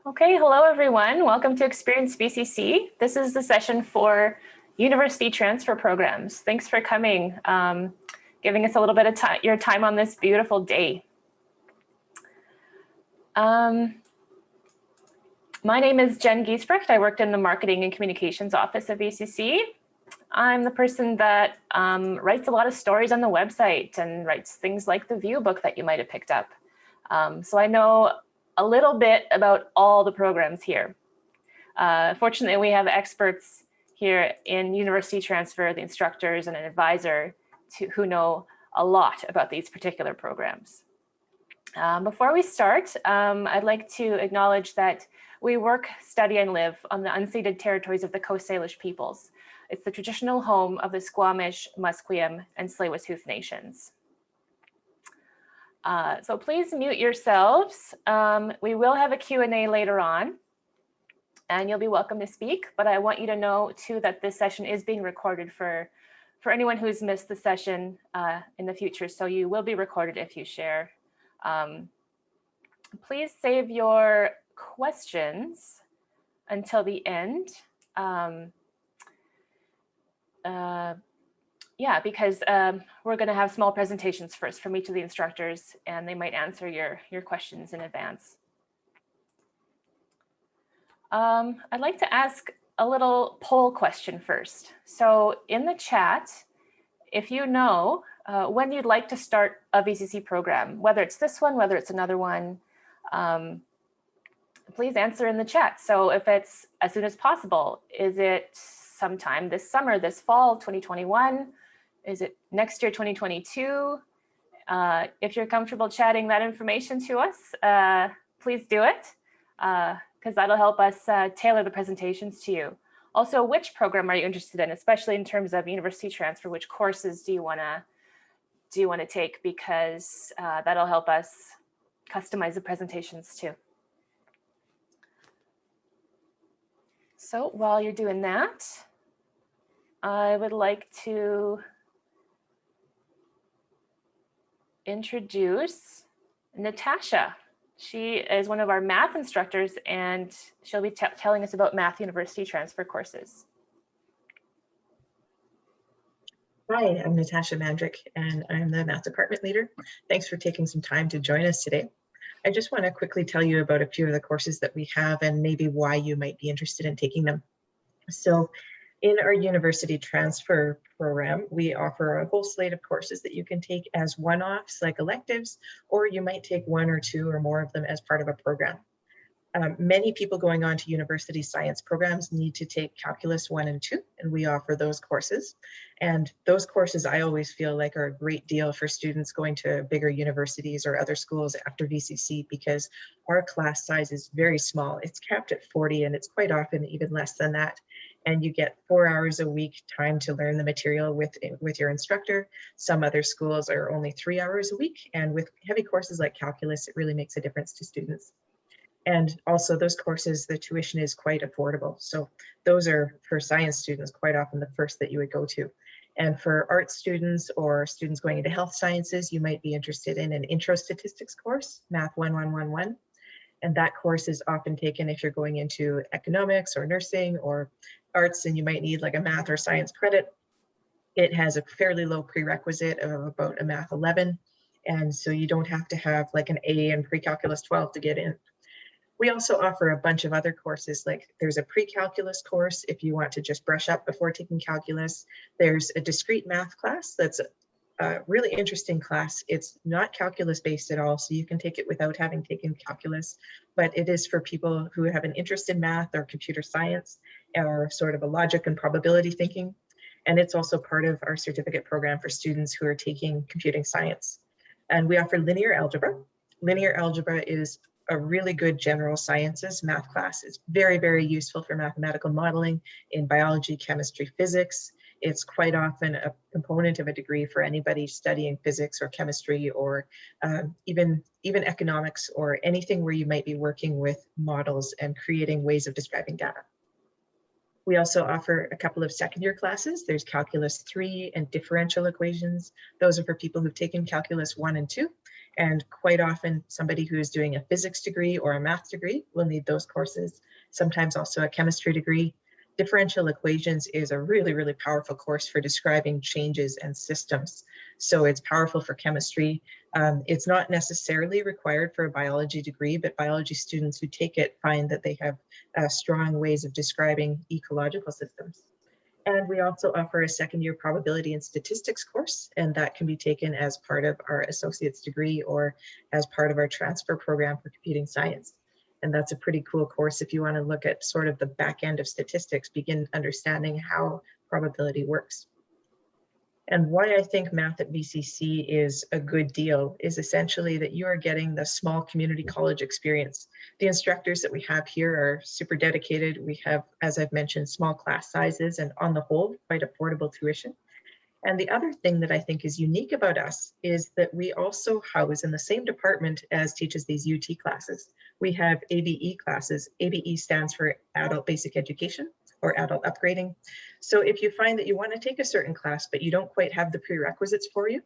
Okay, hello everyone. Welcome to Experience VCC. This is the session for university transfer programs. Thanks for coming, giving us a little bit of your time on this beautiful day. My name is Jen Giesbrecht. I worked in the Marketing and Communications Office of VCC. I'm the person that writes a lot of stories on the website and writes things like the view book that you might have picked up. So I know a little bit about all the programs here. Fortunately, we have experts here in university transfer, the instructors and an advisor who know a lot about these particular programs. Before we start, I'd like to acknowledge that we work, study, and live on the unceded territories of the Coast Salish peoples. It's the traditional home of the Squamish, Musqueam, and Tsleil-Waututh nations. So please mute yourselves. We will have a Q&A later on, and you'll be welcome to speak, but I want you to know too that this session is being recorded for anyone who's missed the session in the future, so you will be recorded if you share. Please save your questions until the end. Yeah, because we're going to have small presentations first from each of the instructors, and they might answer your questions in advance. I'd like to ask a little poll question first. So in the chat, if you know when you'd like to start a VCC program, whether it's this one, whether it's another one, please answer in the chat. So if it's as soon as possible, is it sometime this summer, this fall, 2021? Is it next year, 2022? If you're comfortable chatting that information to us, please do it, because that'll help us tailor the presentations to you. Also, which program are you interested in, especially in terms of university transfer? Which courses do you want to take? Because that'll help us customize the presentations too. So while you're doing that, I would like to introduce Natasha. She is one of our math instructors, and she'll be telling us about math university transfer courses. Hi, I'm Natasha Mandrick, and I'm the math department leader. Thanks for taking some time to join us today. I just want to quickly tell you about a few of the courses that we have and maybe why you might be interested in taking them. So in our university transfer program, we offer a whole slate of courses that you can take as one-offs like electives, or you might take one or two or more of them as part of a program. Many people going on to university science programs need to take Calculus 1 and 2, and we offer those courses. And those courses I always feel like are a great deal for students going to bigger universities or other schools after VCC, because our class size is very small. It's capped at 40, and it's quite often even less than that. And you get 4 hours a week time to learn the material with your instructor. Some other schools are only 3 hours a week, and with heavy courses like calculus, it really makes a difference to students. And also those courses, the tuition is quite affordable. So those are, for science students, quite often the first that you would go to. And for art students or students going into health sciences, you might be interested in an intro statistics course, Math 1111. And that course is often taken if you're going into economics or nursing or arts, and you might need like a math or science credit. It has a fairly low prerequisite of about a Math 11. And so you don't have to have like an A in pre-calculus 12 to get in. We also offer a bunch of other courses, like there's a pre-calculus course if you want to just brush up before taking calculus. There's a discrete math class that's a really interesting class. It's not calculus based at all, so you can take it without having taken calculus, but it is for people who have an interest in math or computer science or sort of a logic and probability thinking. And it's also part of our certificate program for students who are taking computing science. And we offer linear algebra. Linear algebra is a really good general sciences math class. It's very, very useful for mathematical modeling in biology, chemistry, physics. It's quite often a component of a degree for anybody studying physics or chemistry or even economics or anything where you might be working with models and creating ways of describing data. We also offer a couple of second year classes. There's Calculus 3 and differential equations. Those are for people who've taken Calculus 1 and 2. And quite often, somebody who is doing a physics degree or a math degree will need those courses, sometimes also a chemistry degree. Differential equations is a really, really powerful course for describing changes and systems. So it's powerful for chemistry. It's not necessarily required for a biology degree, but biology students who take it find that they have strong ways of describing ecological systems. And we also offer a second-year probability and statistics course, and that can be taken as part of our associate's degree or as part of our transfer program for computing science. And that's a pretty cool course if you want to look at sort of the back end of statistics, begin understanding how probability works. And why I think math at VCC is a good deal is essentially that you are getting the small community college experience. The instructors that we have here are super dedicated. We have, as I've mentioned, small class sizes and on the whole, quite affordable tuition. And the other thing that I think is unique about us is that we also house in the same department as teaches these UT classes. We have ABE classes. ABE stands for Adult Basic Education or Adult Upgrading. So if you find that you want to take a certain class, but you don't quite have the prerequisites for it,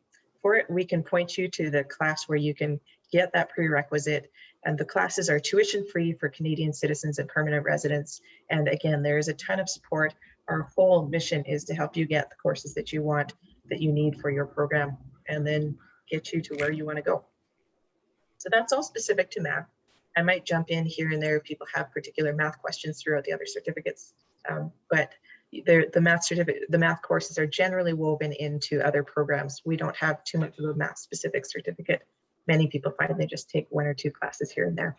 we can point you to the class where you can get that prerequisite. And the classes are tuition free for Canadian citizens and permanent residents. And again, there is a ton of support. Our whole mission is to help you get the courses that you want, that you need for your program, and then get you to where you want to go. So that's all specific to math. I might jump in here and there if people have particular math questions throughout the other certificates, but the math courses are generally woven into other programs. We don't have too much of a math specific certificate. Many people find they just take one or two classes here and there.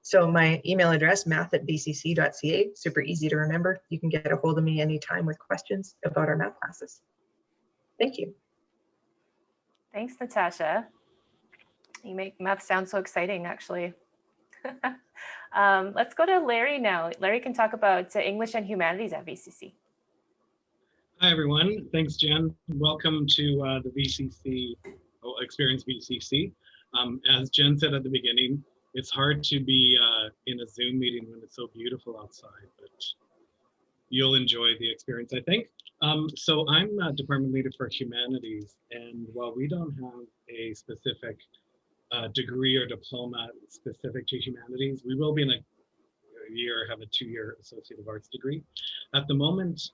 So my email address, math@vcc.ca, super easy to remember. You can get a hold of me anytime with questions about our math classes. Thank you. Thanks, Natasha. You make math sound so exciting, actually. Let's go to Larry now. Larry can talk about English and Humanities at VCC. Hi, everyone. Thanks, Jen. Welcome to the VCC, Experience VCC. As Jen said at the beginning, it's hard to be in a Zoom meeting when it's so beautiful outside, but you'll enjoy the experience, I think. So I'm a department leader for Humanities, and while we don't have a specific degree or diploma specific to humanities, we will be in a year have a 2-year Associate of Arts degree. At the moment,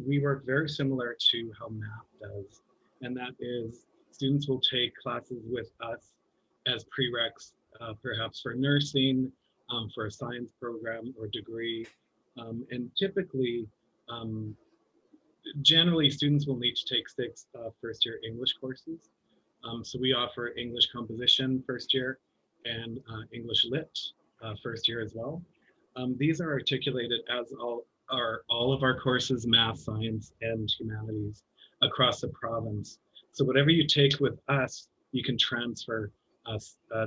we work very similar to how math does, and that is students will take classes with us as prereqs, perhaps for nursing, for a science program or degree, and typically, generally students will need to take 6 first-year English courses. So we offer English composition first year and English lit first year as well. These are articulated as all of our courses, math, science, and humanities across the province. So whatever you take with us, you can transfer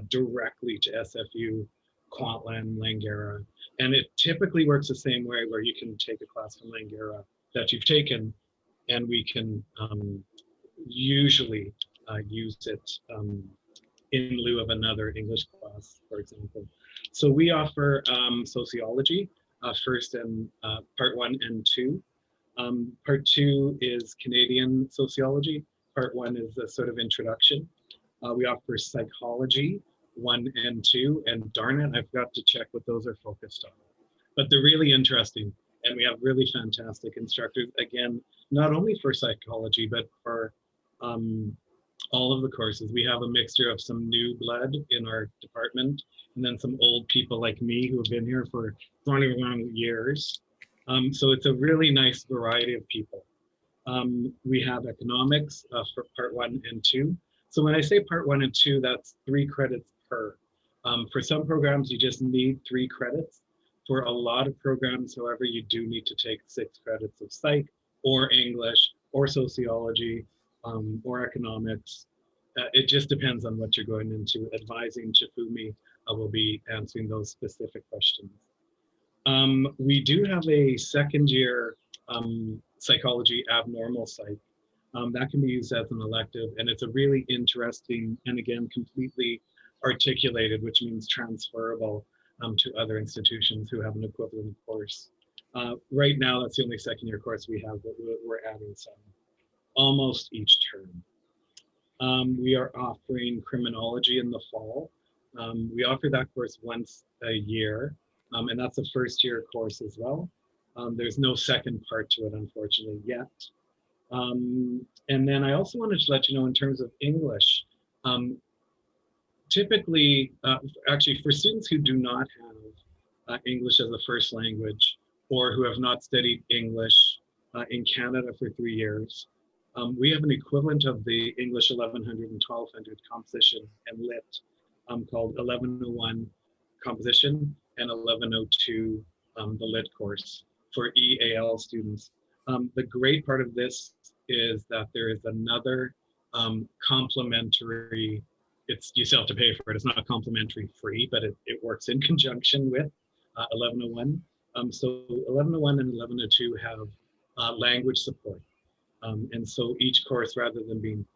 directly to SFU, Kwantlen, Langara. And it typically works the same way where you can take a class from Langara that you've taken, and we can usually use it in lieu of another English class, for example. So we offer sociology, first and part 1 and 2. Part 2 is Canadian sociology. Part 1 is a sort of introduction. We offer psychology 1 and 2, and darn it, I forgot to check what those are focused on. But they're really interesting, and we have really fantastic instructors, again, not only for psychology, but for all of the courses. We have a mixture of some new blood in our department, and then some old people like me who have been here for 21 years. So it's a really nice variety of people. We have economics for part 1 and 2. So when I say part 1 and 2, that's 3 credits per. For some programs, you just need 3 credits. For a lot of programs, however, you do need to take 6 credits of psych or English or sociology or economics. It just depends on what you're going into. Advising Chifumi will be answering those specific questions. We do have a second year psychology abnormal psych. That can be used as an elective, and it's a really interesting and again completely articulated, which means transferable to other institutions who have an equivalent course. Right now, that's the only second year course we have, but we're adding some almost each term. We are offering criminology in the fall. We offer that course once a year, and that's a first year course as well. There's no second part to it, unfortunately, yet. And then I also wanted to let you know in terms of English, typically, actually for students who do not have English as a first language or who have not studied English in Canada for 3 years, we have an equivalent of the English 1100 and 1200 composition and lit called 1101 composition and 1102 the lit course for EAL students. The great part of this is that there is another complementary, you still have to pay for it, it's not complimentary free, but it works in conjunction with 1101. So 1101 and 1102 have language support. And so each course, rather than being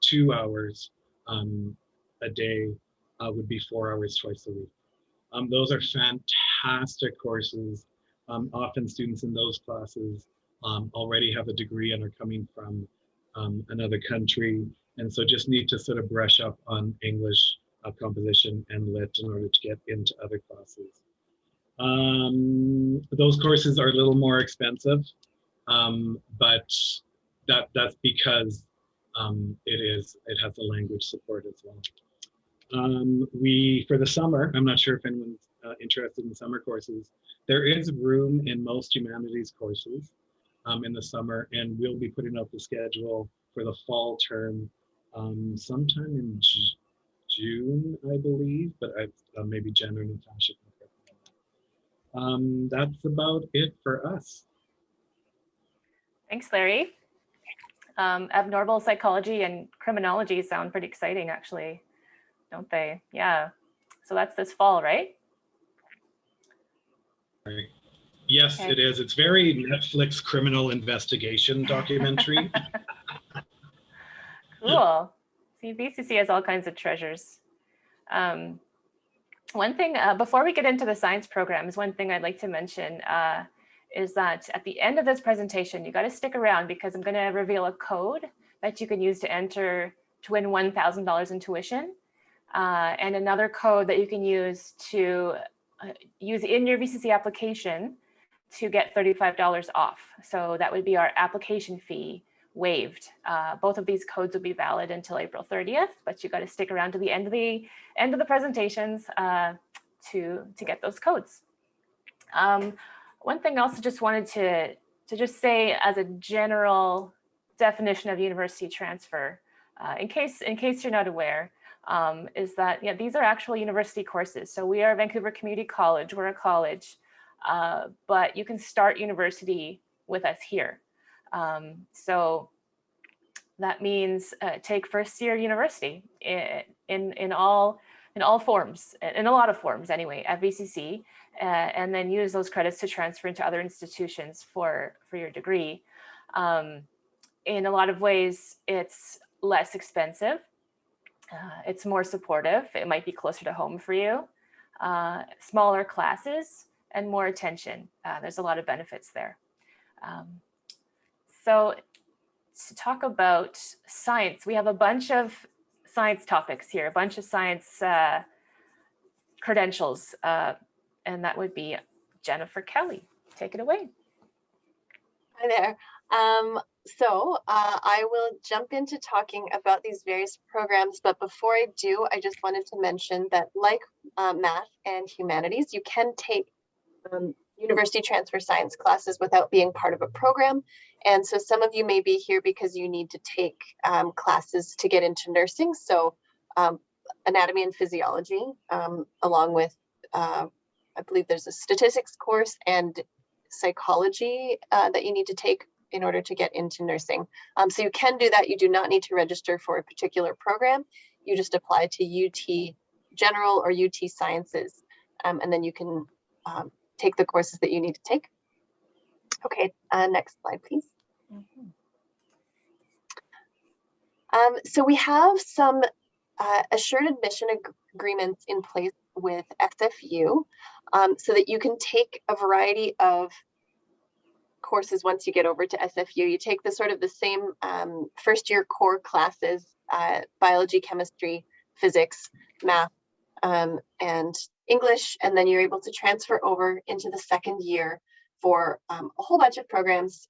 2 hours a day, would be 4 hours twice a week. Those are fantastic courses. Often students in those classes already have a degree and are coming from another country, and so just need to sort of brush up on English composition and lit in order to get into other classes. Those courses are a little more expensive, but that's because it has the language support as well. For the summer, I'm not sure if anyone's interested in summer courses, there is room in most humanities courses in the summer, and we'll be putting out the schedule for the fall term sometime in June, I believe, but maybe Jen or Natasha can correct me on that. That's about it for us. Thanks, Larry. Abnormal psychology and criminology sound pretty exciting, actually, don't they? Yeah. So that's this fall, right? Right. Yes, Okay. it is. It's very Netflix criminal investigation documentary. Cool. See, VCC has all kinds of treasures. One thing, before we get into the science programs, one thing I'd like to mention is that at the end of this presentation, you got to stick around because I'm going to reveal a code that you can use to enter to win $1,000 in tuition, and another code that you can use to use in your VCC application to get $35 off. So that would be our application fee waived. Both of these codes will be valid until April 30th, but you got to stick around to the end of the presentations to get those codes. One thing else I just wanted to just say as a general definition of university transfer, in case you're not aware, is that these are actual university courses. So we are Vancouver Community College, we're a college, but you can start university with us here. So that means take first year university in all forms, in a lot of forms anyway, at VCC, and then use those credits to transfer into other institutions for your degree. In a lot of ways, it's less expensive. It's more supportive. It might be closer to home for you. Smaller classes and more attention. There's a lot of benefits there. So to talk about science, we have a bunch of science topics here, a bunch of science credentials, and that would be Jennifer Kelly. Take it away. Hi there. So I will jump into talking about these various programs, but before I do, I just wanted to mention that like math and humanities, you can take university transfer science classes without being part of a program. And so some of you may be here because you need to take classes to get into nursing. So anatomy and physiology, along with, I believe there's a statistics course and psychology that you need to take in order to get into nursing. So you can do that. You do not need to register for a particular program. You just apply to UT General or UT Sciences, and then you can take the courses that you need to take. Okay, next slide, please. So we have some assured admission agreements in place with SFU so that you can take a variety of courses once you get over to SFU. You take the sort of the same first year core classes biology, chemistry, physics, math, and English, and then you're able to transfer over into the second year for a whole bunch of programs,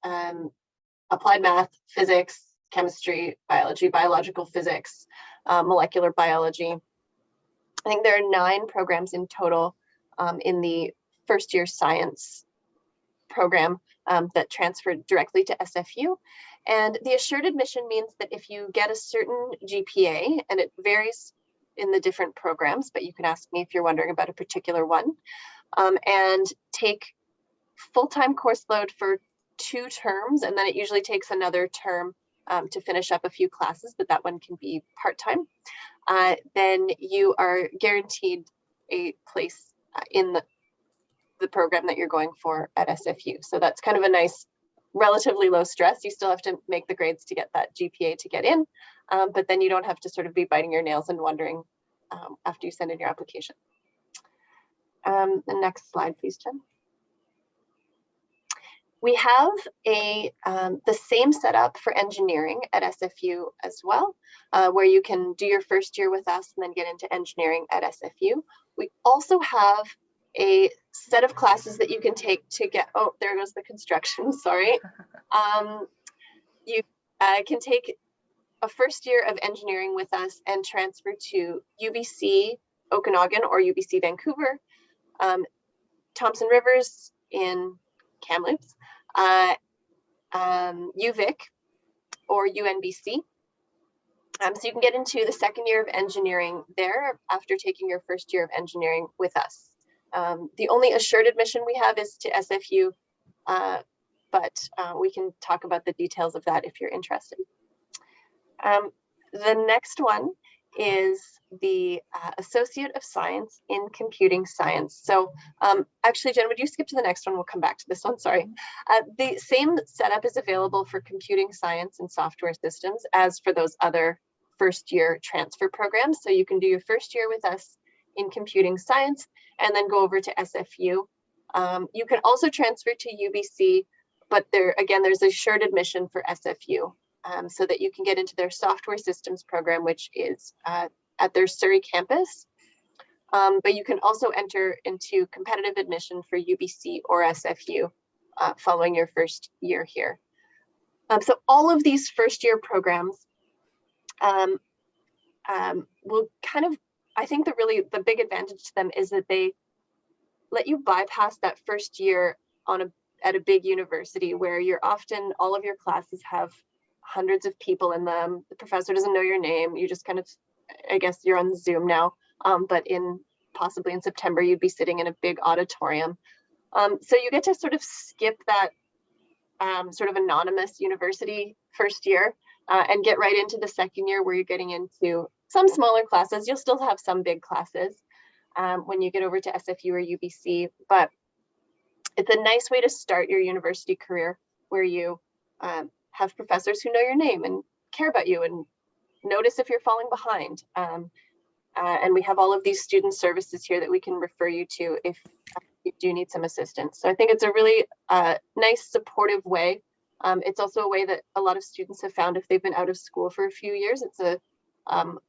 applied math, physics, chemistry, biology, biological physics, molecular biology. I think there are 9 programs in total in the first year science program that transferred directly to SFU. And the assured admission means that if you get a certain GPA, and it varies in the different programs, but you can ask me if you're wondering about a particular one, and take full-time course load for 2 terms, and then it usually takes another term to finish up a few classes, but that one can be part-time, then you are guaranteed a place in the program that you're going for at SFU. So that's kind of a nice, relatively low stress. You still have to make the grades to get that GPA to get in, but then you don't have to sort of be biting your nails and wondering after you send in your application. The next slide, please, Jen. We have the same setup for engineering at SFU as well, where you can do your first year with us and then get into engineering at SFU. We also have a set of classes that you can take to get, oh, there goes the construction, sorry. You can take a first year of engineering with us and transfer to UBC Okanagan or UBC Vancouver, Thompson Rivers in Kamloops, UVic or UNBC. So you can get into the second year of engineering there after taking your first year of engineering with us. The only assured admission we have is to SFU, but we can talk about the details of that if you're interested. The next one is the Associate of Science in Computing Science. So actually, Jen, would you skip to the next one? We'll come back to this one, sorry. The same setup is available for computing science and software systems as for those other first year transfer programs. So you can do your first year with us in computing science and then go over to SFU. You can also transfer to UBC, but there's assured admission for SFU. So that you can get into their software systems program, which is at their Surrey campus. But you can also enter into competitive admission for UBC or SFU following your first year here. So all of these first year programs will kind of, I think the big advantage to them is that they let you bypass that first year at a big university where you're often, all of your classes have hundreds of people in them. The professor doesn't know your name. You just kind of, I guess you're on Zoom now, but possibly in September, you'd be sitting in a big auditorium. So you get to sort of skip that sort of anonymous university first year and get right into the second year where you're getting into some smaller classes. You'll still have some big classes when you get over to SFU or UBC, but it's a nice way to start your university career where you have professors who know your name and care about you and notice if you're falling behind. And we have all of these student services here that we can refer you to if you do need some assistance. So I think it's a really nice supportive way. It's also a way that a lot of students have found if they've been out of school for a few years, it's a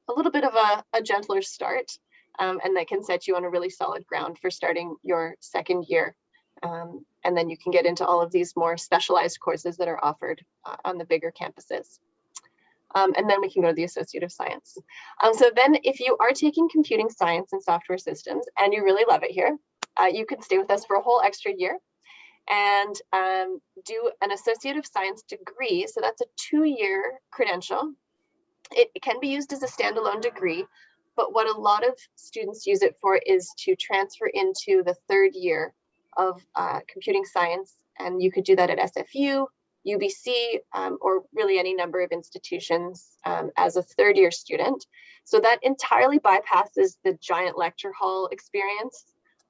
little bit of a gentler start, and that can set you on a really solid ground for starting your second year. And then you can get into all of these more specialized courses that are offered on the bigger campuses. And then we can go to the Associate of Science. So then if you are taking computing science and software systems and you really love it here, you can stay with us for a whole extra year and do an Associate of Science degree. So that's a 2-year credential. It can be used as a standalone degree, but what a lot of students use it for is to transfer into the third year of computing science. And you could do that at SFU, UBC, or really any number of institutions as a third year student. So that entirely bypasses the giant lecture hall experience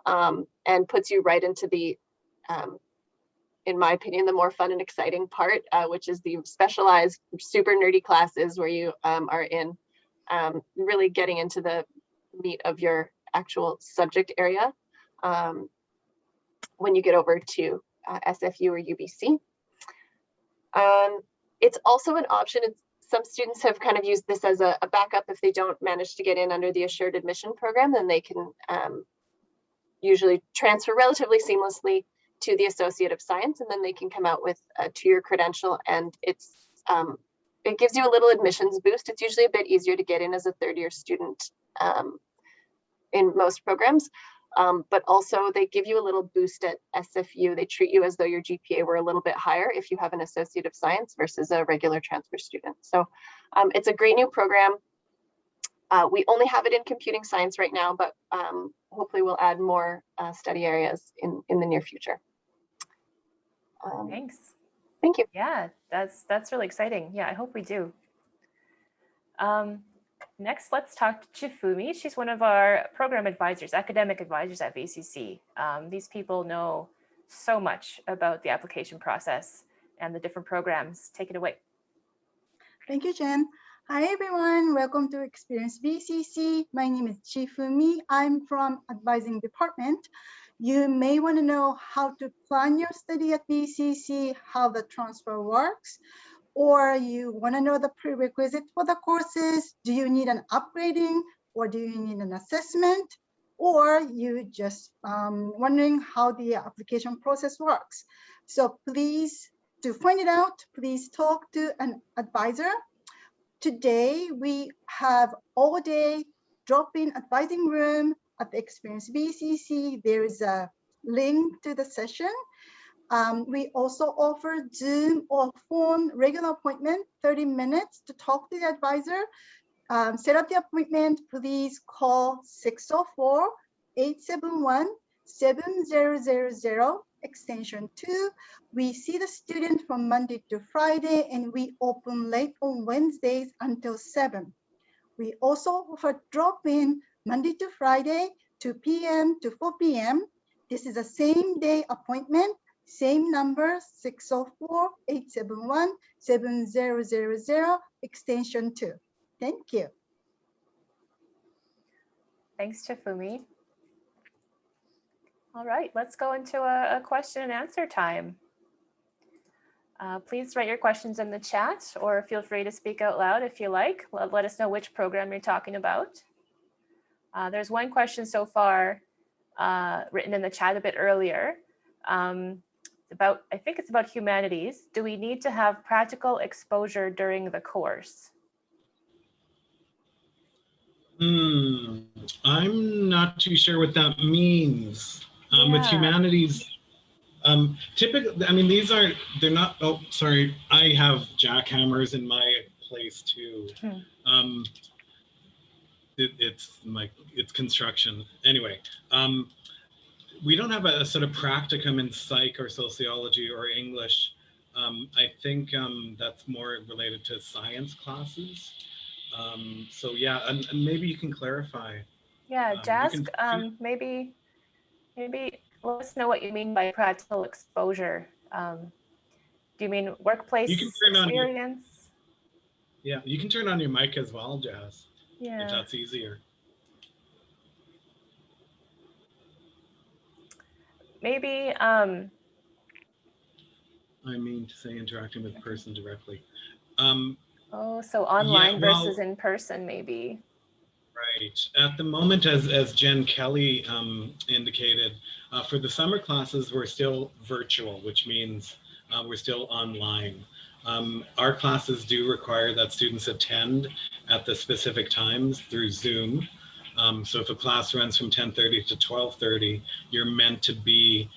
and puts you right into the, in my opinion, the more fun and exciting part, which is the specialized, super nerdy classes where you are in really getting into the meat of your actual subject area when you get over to SFU or UBC. It's also an option, some students have kind of used this as a backup. If they don't manage to get in under the assured admission program, then they can usually transfer relatively seamlessly to the Associate of Science, and then they can come out with a 2-year credential, and it gives you a little admissions boost. It's usually a bit easier to get in as a 3rd-year student in most programs, but also they give you a little boost at SFU. They treat you as though your GPA were a little bit higher if you have an Associate of Science versus a regular transfer student. So it's a great new program. We only have it in computing science right now, but hopefully we'll add more study areas in the near future. Thanks. Thank you. Yeah, that's really exciting. Yeah, I hope we do. Next, let's talk to Chifumi. She's one of our program advisors, academic advisors at VCC. These people know so much about the application process and the different programs. Take it away. Thank you, Jen. Hi, everyone. Welcome to Experience VCC. My name is Chifumi. I'm from Advising Department. You may want to know how to plan your study at VCC, how the transfer works, or you want to know the prerequisite for the courses. Do you need an upgrading, or do you need an assessment, or you just wondering how the application process works. So please, to find it out, please talk to an advisor. Today, we have all-day drop-in advising room at the Experience VCC. There is a link to the session. We also offer Zoom or phone regular appointment, 30 minutes to talk to the advisor. Set up the appointment, please call 604-871-7000, extension 2. We see the student from Monday to Friday, and we open late on Wednesdays until 7. We also offer drop-in Monday to Friday, 2 p.m. to 4 p.m. This is a same day appointment, same number, 604-871-7000, extension 2. Thank you. Thanks, Chifumi. All right, let's go into a question and answer time. Please write your questions in the chat, or feel free to speak out loud if you like. Let us know which program you're talking about. There's one question so far written in the chat a bit earlier. I think it's about humanities. Do we need to have practical exposure during the course? I'm not too sure what that means. With humanities, typically, I mean, they're not, oh, sorry, I have jackhammers in my place too. It's construction. Anyway, we don't have a sort of practicum in psych or sociology or English. I think that's more related to science classes. So yeah, and maybe you can clarify. Yeah, Jask, maybe let us know what you mean by practical exposure. Do you mean workplace experience? Yeah, you can turn on your mic as well, Jazz. Yeah. If that's easier. Maybe. I mean to say interacting with the person directly. Oh, so online versus in person, maybe. Right. At the moment, as Jen Kelly indicated, for the summer classes, we're still virtual, which means we're still online. Our classes do require that students attend at the specific times through Zoom. So if a class runs from 10:30 to 12:30, you're meant to be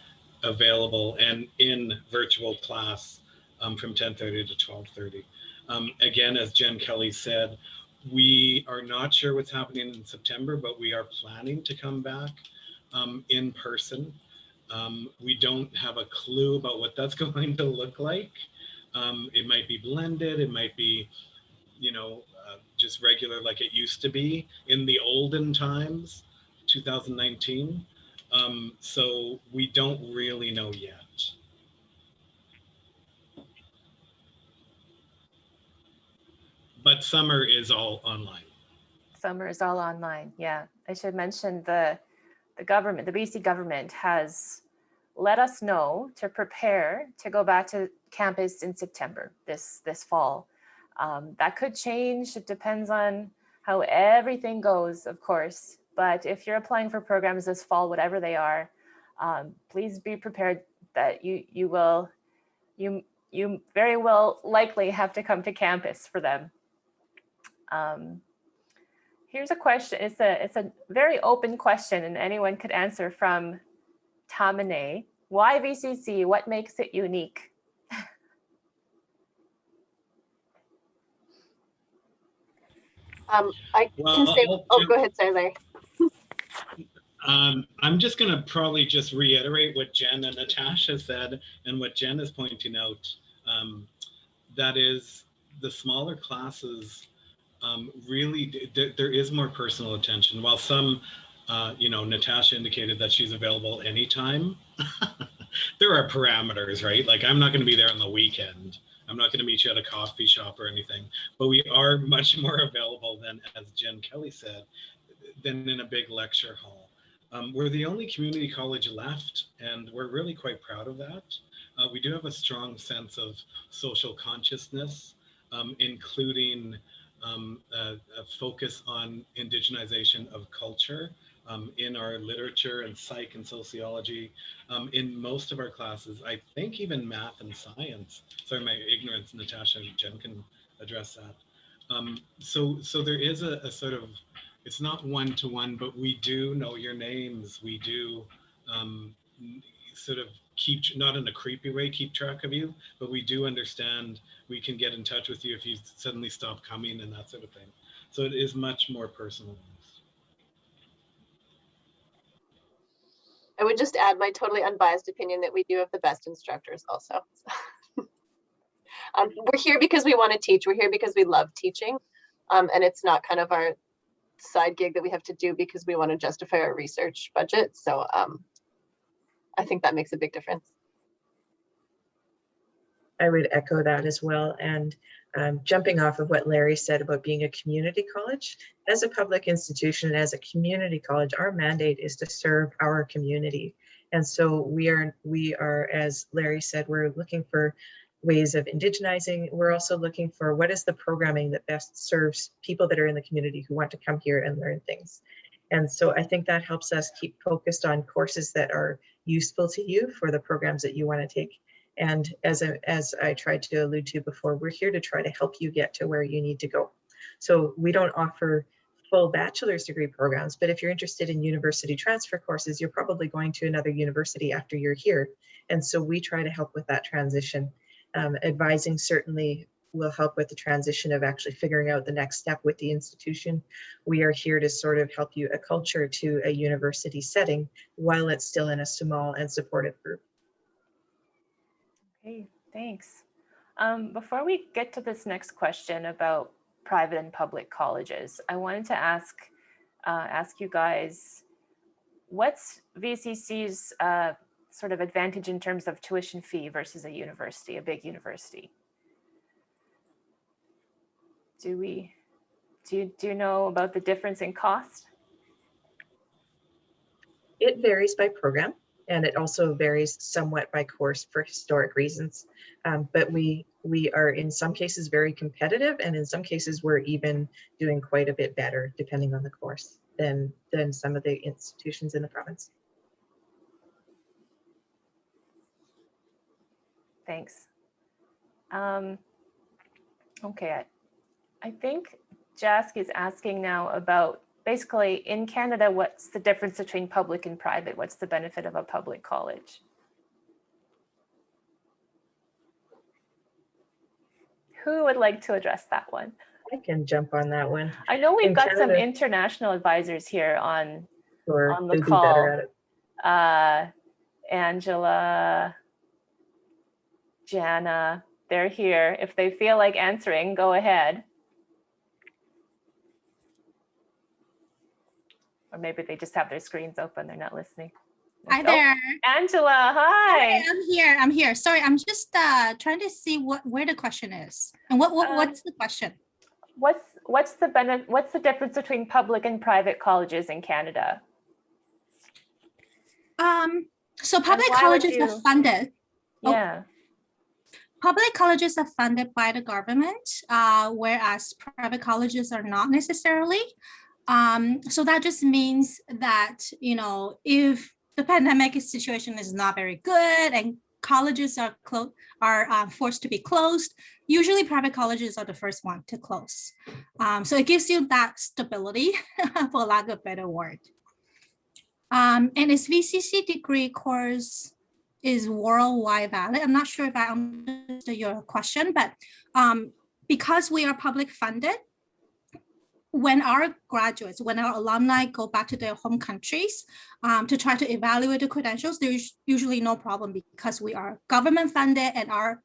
available and in virtual class from 10:30 to 12:30. Again, as Jen Kelly said, we are not sure what's happening in September, but we are planning to come back in person. We don't have a clue about what that's going to look like. It might be blended, it might be, just regular like it used to be in the olden times, 2019. So we don't really know yet. But summer is all online. Summer is all online, yeah. I should mention the government, the BC government has let us know to prepare to go back to campus in September, this fall. That could change. It depends on how everything goes, of course. But if you're applying for programs this fall, whatever they are, please be prepared that you very well likely have to come to campus for them. Here's a question. It's a very open question, and anyone could answer, from Tamane. Why VCC? What makes it unique? I can say, oh, go ahead, sorry, Larry. I'm just going to probably just reiterate what Jen and Natasha said, and what Jen is pointing out. That is, the smaller classes really, there is more personal attention. While some, Natasha indicated that she's available anytime. There are parameters, right? Like, I'm not going to be there on the weekend. I'm not going to meet you at a coffee shop or anything, but we are much more available than, as Jen Kelly said, than in a big lecture hall. We're the only community college left, and we're really quite proud of that. We do have a strong sense of social consciousness, including a focus on indigenization of culture in our literature and psych and sociology. In most of our classes, I think even math and science. Sorry, my ignorance, Natasha and Jen can address that. So there is a sort of, it's not one-to-one, but we do know your names. We do sort of keep, not in a creepy way, keep track of you, but we do understand. We can get in touch with you if you suddenly stop coming and that sort of thing. So it is much more personalized. I would just add my totally unbiased opinion that we do have the best instructors also. We're here because we want to teach. We're here because we love teaching. And it's not kind of our side gig that we have to do because we want to justify our research budget. So I think that makes a big difference. I would echo that as well. And jumping off of what Larry said about being a community college, as a public institution, as a community college, our mandate is to serve our community. And so we are, as Larry said, we're looking for ways of indigenizing. We're also looking for what is the programming that best serves people that are in the community who want to come here and learn things. And so I think that helps us keep focused on courses that are useful to you for the programs that you want to take. And as I tried to allude to before, we're here to try to help you get to where you need to go. So we don't offer full bachelor's degree programs, but if you're interested in university transfer courses, you're probably going to another university after you're here. And so we try to help with that transition. Advising certainly will help with the transition of actually figuring out the next step with the institution. We are here to sort of help you acculture to a university setting while it's still in a small and supportive group. Okay, thanks. Before we get to this next question about private and public colleges, I wanted to ask you guys, what's VCC's sort of advantage in terms of tuition fee versus a university, a big university? Do you know about the difference in cost? It varies by program, and it also varies somewhat by course for historic reasons. But we are in some cases very competitive, and in some cases we're even doing quite a bit better depending on the course than some of the institutions in the province. Thanks. Okay, I think Jask is asking now about, basically in Canada, what's the difference between public and private? What's the benefit of a public college? Who would like to address that one? I can jump on that one. I know we've got Canada, some international advisors here on the call. Be better at it. Angela, Jana, they're here. If they feel like answering, go ahead. Or maybe they just have their screens open, they're not listening. Hi there. Angela, hi. Hi, I'm here. Sorry, I'm just trying to see where the question is. And what's the question? What's the difference between public and private colleges in Canada? So public colleges are funded. Yeah. public colleges are funded by the government, whereas private colleges are not necessarily. So that just means that, you know, if the pandemic situation is not very good and colleges are forced to be closed, usually private colleges are the first one to close. So it gives you that stability, for lack of a better word. And its VCC degree course is worldwide valid. I'm not sure if I understood your question, but because we are public funded, when our graduates, when our alumni go back to their home countries to try to evaluate the credentials, there's usually no problem because we are government funded and our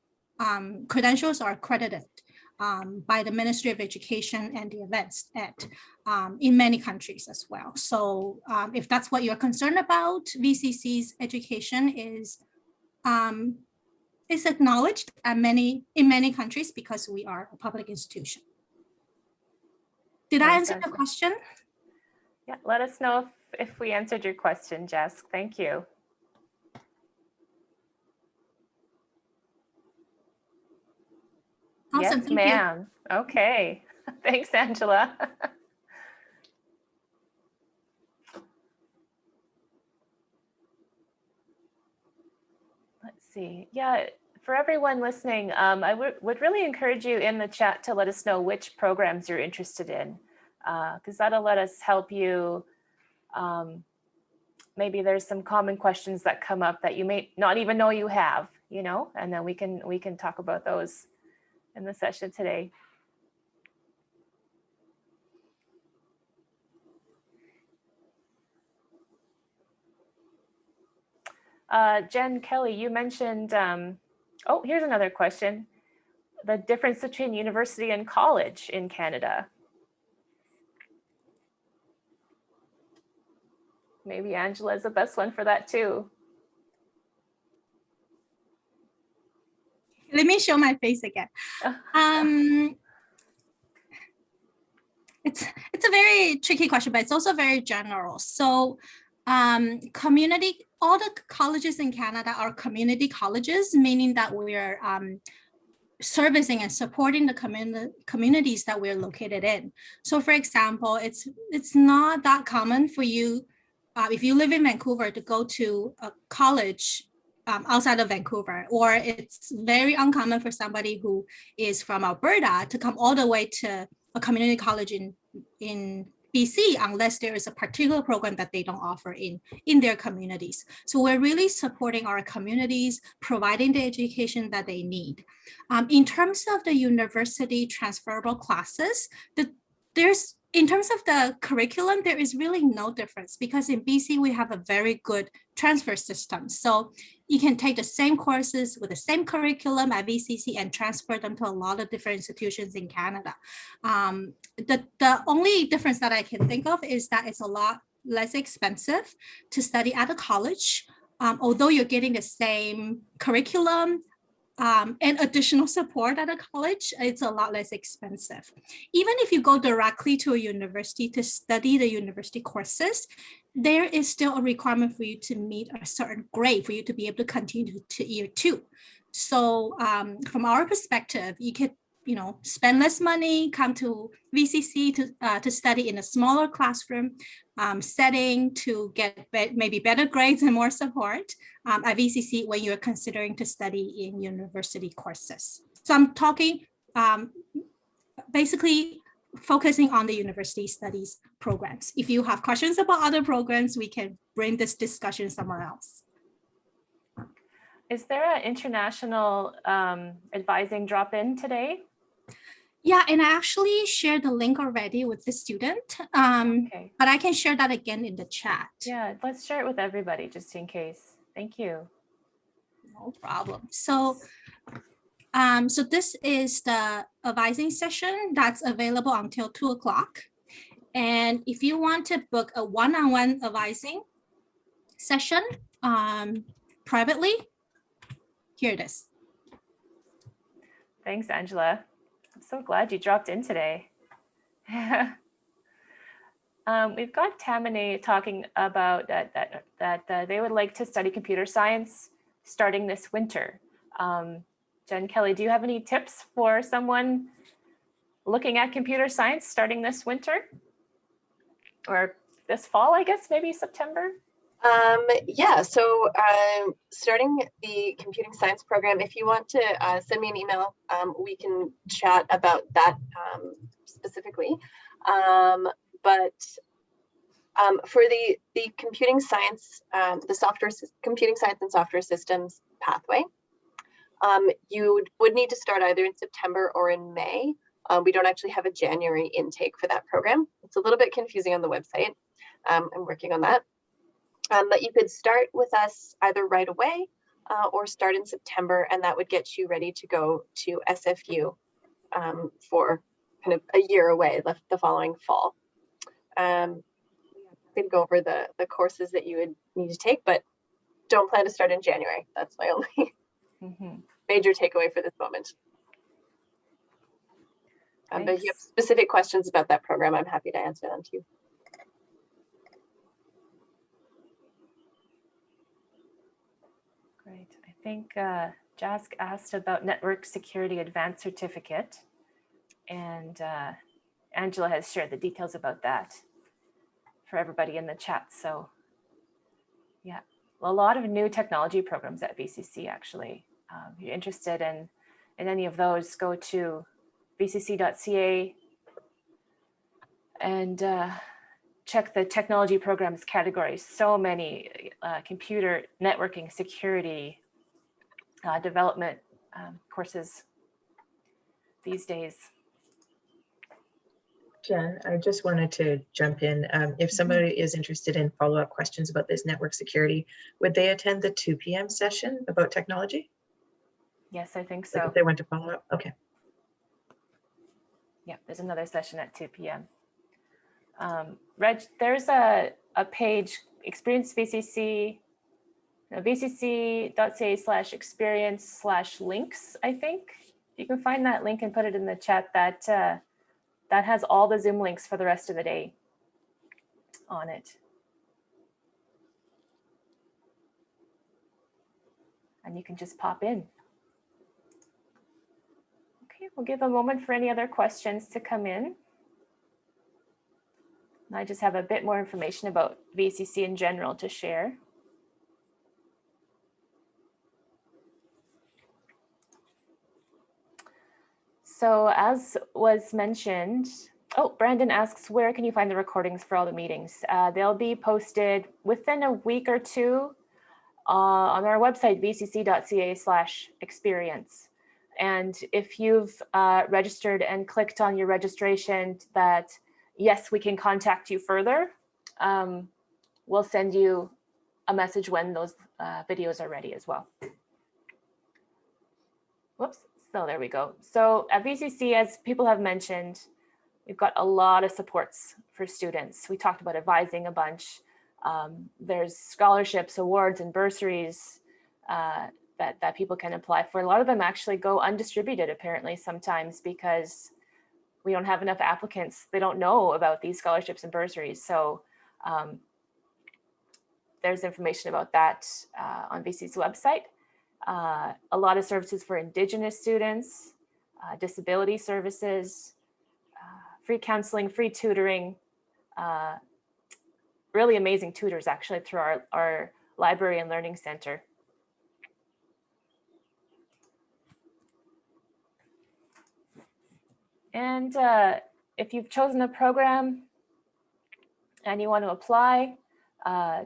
credentials are accredited by the Ministry of Education and the events at in many countries as well. So if that's what you're concerned about, VCC's education is acknowledged in many countries because we are a public institution. Did I answer the question? Yeah, let us know if we answered your question, Jess. Thank you. Awesome. Yes, ma'am. Okay. Thanks, Angela. Let's see. Yeah, for everyone listening, I would really encourage you in the chat to let us know which programs you're interested in, because that'll let us help you. Maybe there's some common questions that come up that you may not even know you have, you know, and then we can talk about those in the session today. Jen Kelly, you mentioned, oh, here's another question. The difference between university and college in Canada. Maybe Angela is the best one for that too. Let me show my face again. It's a very tricky question, but it's also very general. So all the colleges in Canada are community colleges, meaning that we're servicing and supporting the communities that we're located in. So for example, it's not that common for you, if you live in Vancouver, to go to a college outside of Vancouver, or it's very uncommon for somebody who is from Alberta to come all the way to a community college in BC unless there is a particular program that they don't offer in their communities. So we're really supporting our communities, providing the education that they need. In terms of the university transferable classes, in terms of the curriculum, there is really no difference because in BC, we have a very good transfer system. So you can take the same courses with the same curriculum at VCC and transfer them to a lot of different institutions in Canada. The only difference that I can think of is that it's a lot less expensive to study at a college, although you're getting the same curriculum, and additional support at a college, it's a lot less expensive. Even if you go directly to a university to study the university courses, there is still a requirement for you to meet a certain grade for you to be able to continue to year 2. So from our perspective, you could spend less money, come to VCC to study in a smaller classroom setting to get maybe better grades and more support at VCC when you're considering to study in university courses. So I'm talking basically focusing on the university studies programs. If you have questions about other programs, we can bring this discussion somewhere else. Is there an international advising drop-in today? Yeah, and I actually shared the link already with the student, Okay. but I can share that again in the chat. Yeah, let's share it with everybody just in case. Thank you. No problem. So this is the advising session that's available until 2 o'clock. And if you want to book a one-on-one advising session privately, here it is. Thanks, Angela. I'm so glad you dropped in today. We've got Tammany talking about that they would like to study computer science starting this winter. Jen, Kelly, do you have any tips for someone looking at computer science starting this winter? Or this fall, I guess, maybe September? Yeah, so starting the computing science program, if you want to send me an email, we can chat about that specifically. But for the computing science, computing science and software systems pathway, you would need to start either in September or in May. We don't actually have a January intake for that program. It's a little bit confusing on the website. I'm working on that. But you could start with us either right away or start in September, and that would get you ready to go to SFU for kind of a year away the following fall. We could go over the courses that you would need to take, but don't plan to start in January. That's my only major takeaway for this moment. But if you have specific questions about that program, I'm happy to answer them too. Great. I think Jask asked about Network Security Advanced Certificate, and Angela has shared the details about that for everybody in the chat. So yeah, a lot of new technology programs at VCC actually. If you're interested in any of those, go to vcc.ca and check the technology programs category. So many computer networking, security, development courses these days. Jen, I just wanted to jump in. If somebody is interested in follow-up questions about this network security, would they attend the 2 p.m. session about technology? Yes, I think Like so. if they want to follow up, okay. Yeah, there's another session at 2 p.m. Reg, there's a page, Experience VCC, vcc.ca/experience/links, I think. You can find that link and put it in the chat. That has all the Zoom links for the rest of the day on it. And you can just pop in. Okay, we'll give a moment for any other questions to come in. I just have a bit more information about VCC in general to share. So as was mentioned, oh, Brandon asks, where can you find the recordings for all the meetings? They'll be posted within a week or two on our website, vcc.ca/experience. And if you've registered and clicked on your registration that, yes, we can contact you further, we'll send you a message when those videos are ready as well. Whoops, so there we go. So at VCC, as people have mentioned, we've got a lot of supports for students. We talked about advising a bunch. There's scholarships, awards, and bursaries that people can apply for. A lot of them actually go undistributed apparently sometimes because we don't have enough applicants. They don't know about these scholarships and bursaries. So there's information about that on VCC's website. A lot of services for Indigenous students, disability services, free counseling, free tutoring, really amazing tutors actually through our library and learning center. And if you've chosen a program and you want to apply,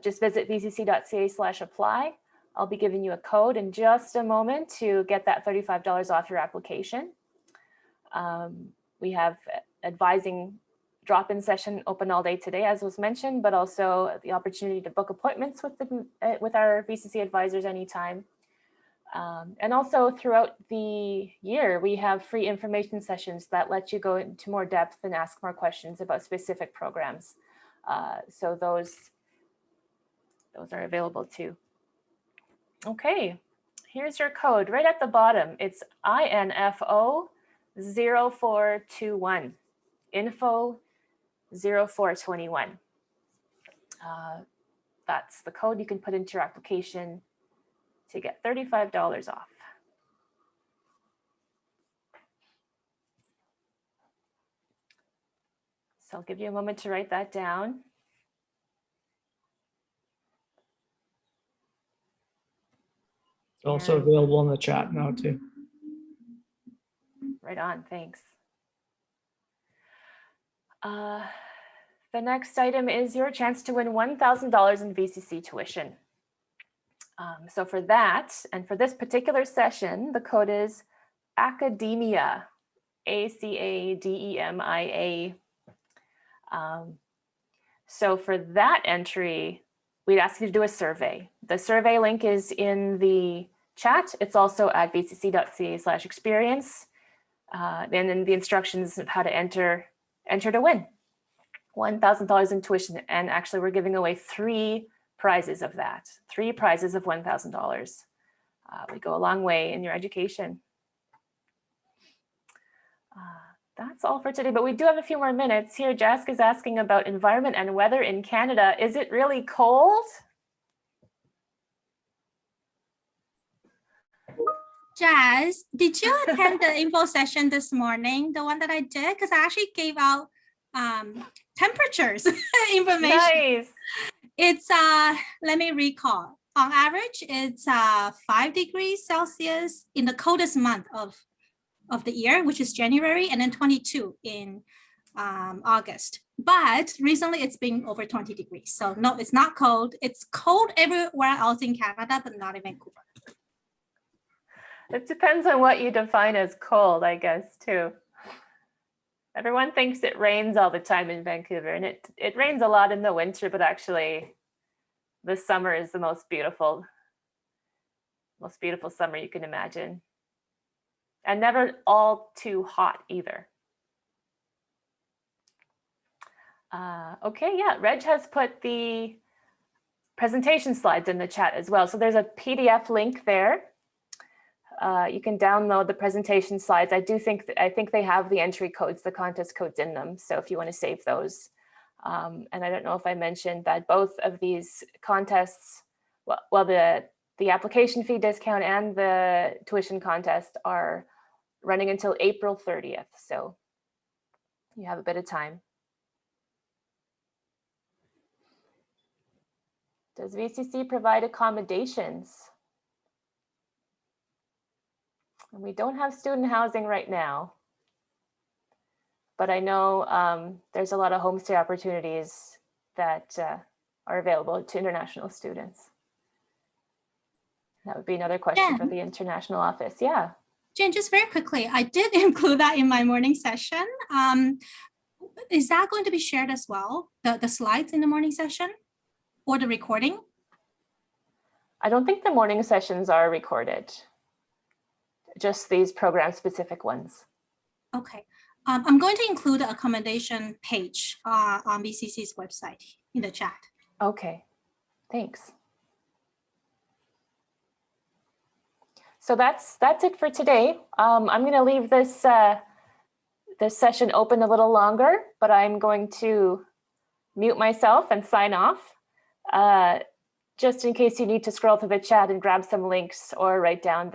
just visit vcc.ca/apply. I'll be giving you a code in just a moment to get that $35 off your application. We have advising drop-in session open all day today, as was mentioned, but also the opportunity to book appointments with our VCC advisors anytime. And also throughout the year, we have free information sessions that let you go into more depth and ask more questions about specific programs. So those are available too. Okay, here's your code right at the bottom. It's INFO 0421, info 0421. That's the code you can put into your application to get $35 off. So I'll give you a moment to write that down. It's also And- available in the chat now too. Right on, thanks. The next item is your chance to win $1,000 in VCC tuition. So for that, and for this particular session, the code is academia, ACADEMIA. So for that entry, we'd ask you to do a survey. The survey link is in the chat. It's also at vcc.ca/experience. And then the instructions of how to enter to win $1,000 in tuition. And actually we're giving away 3 prizes of that, 3 prizes of $1,000. We go a long way in your education. That's all for today, but we do have a few more minutes here. Jessica's asking about environment and weather in Canada. Is it really cold? Jazz, did you attend the info session this morning, the one that I did? Because I actually gave out temperatures information. Nice. It's let me recall. On average, it's 5 degrees Celsius in the coldest month of the year, which is January, and then 22 in August. But recently it's been over 20 degrees. So no, it's not cold. It's cold everywhere else in Canada, but not in Vancouver. It depends on what you define as cold, I guess, too. Everyone thinks it rains all the time in Vancouver, and it rains a lot in the winter, but actually the summer is the most beautiful summer you can imagine. And never all too hot either. Okay, yeah, Reg has put the presentation slides in the chat as well. So there's a PDF link there. You can download the presentation slides. I think they have the entry codes, the contest codes in them. So if you want to save those. And I don't know if I mentioned that both of these contests, well, the application fee discount and the tuition contest are running until April 30th. So you have a bit of time. Does VCC provide accommodations? And we don't have student housing right now, but I know there's a lot of homestay opportunities that are available to international students. That would be another question for the international office. Yeah. Jen, just very quickly, I did include that in my morning session. Is that going to be shared as well, the slides in the morning session or the recording? I don't think the morning sessions are recorded, just these program-specific ones. Okay. I'm going to include the accommodation page on VCC's website in the chat. Okay, thanks. So that's it for today. I'm going to leave this this session open a little longer, but I'm going to mute myself and sign off, just in case you need to scroll through the chat and grab some links or write down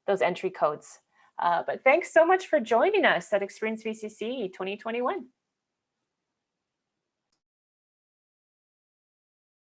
those entry codes. But thanks so much for joining us at Experience VCC 2021.